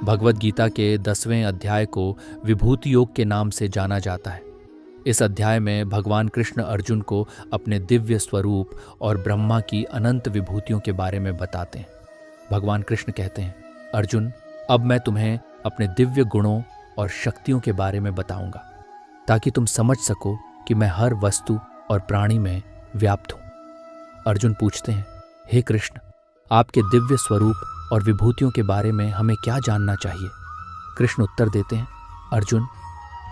भगवद गीता के 10वें अध्याय को विभूति योग के नाम से जाना जाता है। इस अध्याय में भगवान कृष्ण अर्जुन को अपने दिव्य स्वरूप और ब्रह्मा की अनंत विभूतियों के बारे में बताते हैं। भगवान कृष्ण कहते हैं, अर्जुन, अब मैं तुम्हें अपने दिव्य गुणों और शक्तियों के बारे में बताऊंगा ताकि तुम समझ सको कि मैं हर वस्तु और प्राणी में व्याप्त हूं। अर्जुन पूछते हैं, हे कृष्ण, आपके दिव्य स्वरूप और विभूतियों के बारे में हमें क्या जानना चाहिए? कृष्ण उत्तर देते हैं, अर्जुन,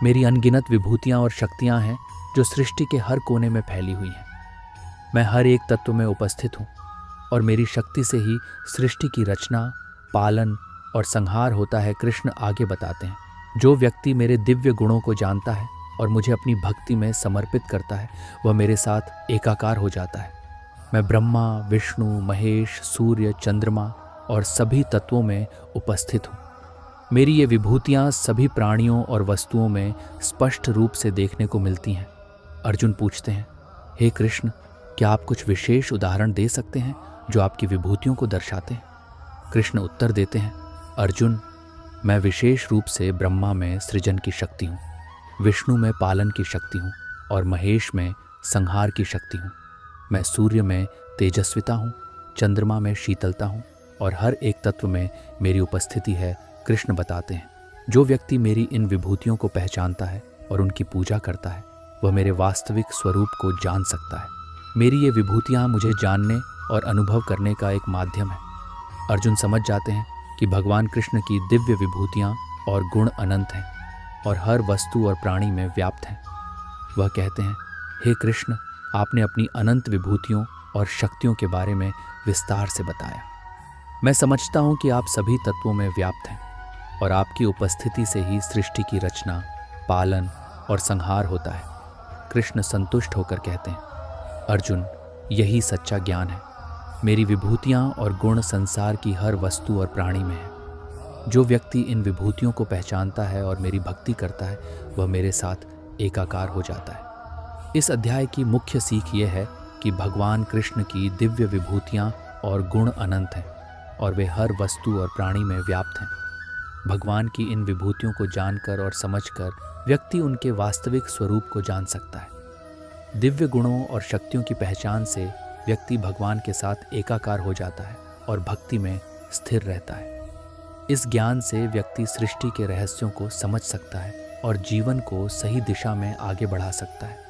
मेरी अनगिनत विभूतियां और शक्तियां हैं जो सृष्टि के हर कोने में फैली हुई हैं। मैं हर एक तत्व में उपस्थित हूं और मेरी शक्ति से ही सृष्टि की रचना, पालन और संहार होता है। कृष्ण आगे बताते हैं, जो व्यक्ति मेरे दिव्य गुणों को जानता है और मुझे अपनी भक्ति में समर्पित करता है, वह मेरे साथ एकाकार हो जाता है। मैं ब्रह्मा, विष्णु, महेश, सूर्य, चंद्रमा और सभी तत्वों में उपस्थित हूँ। मेरी ये विभूतियाँ सभी प्राणियों और वस्तुओं में स्पष्ट रूप से देखने को मिलती हैं। अर्जुन पूछते हैं, हे कृष्ण, क्या आप कुछ विशेष उदाहरण दे सकते हैं जो आपकी विभूतियों को दर्शाते हैं? कृष्ण उत्तर देते हैं, अर्जुन, मैं विशेष रूप से ब्रह्मा में सृजन की शक्ति हूँ, विष्णु में पालन की शक्ति हूँ और महेश में संहार की शक्ति हूँ। मैं सूर्य में तेजस्विता हूँ, चंद्रमा में शीतलता हूँ और हर एक तत्व में मेरी उपस्थिति है। कृष्ण बताते हैं, जो व्यक्ति मेरी इन विभूतियों को पहचानता है और उनकी पूजा करता है, वह मेरे वास्तविक स्वरूप को जान सकता है। मेरी ये विभूतियाँ मुझे जानने और अनुभव करने का एक माध्यम है। अर्जुन समझ जाते हैं कि भगवान कृष्ण की दिव्य विभूतियाँ और गुण अनंत हैं और हर वस्तु और प्राणी में व्याप्त हैं। वह कहते हैं, हे कृष्ण, आपने अपनी अनंत विभूतियों और शक्तियों के बारे में विस्तार से बताया। मैं समझता हूँ कि आप सभी तत्वों में व्याप्त हैं और आपकी उपस्थिति से ही सृष्टि की रचना, पालन और संहार होता है। कृष्ण संतुष्ट होकर कहते हैं, अर्जुन, यही सच्चा ज्ञान है। मेरी विभूतियाँ और गुण संसार की हर वस्तु और प्राणी में है। जो व्यक्ति इन विभूतियों को पहचानता है और मेरी भक्ति करता है, वह मेरे साथ एकाकार हो जाता है। इस अध्याय की मुख्य सीख यह है कि भगवान कृष्ण की दिव्य विभूतियाँ और गुण अनंत हैं और वे हर वस्तु और प्राणी में व्याप्त हैं। भगवान की इन विभूतियों को जानकर और समझकर व्यक्ति उनके वास्तविक स्वरूप को जान सकता है। दिव्य गुणों और शक्तियों की पहचान से व्यक्ति भगवान के साथ एकाकार हो जाता है और भक्ति में स्थिर रहता है। इस ज्ञान से व्यक्ति सृष्टि के रहस्यों को समझ सकता है और जीवन को सही दिशा में आगे बढ़ा सकता है।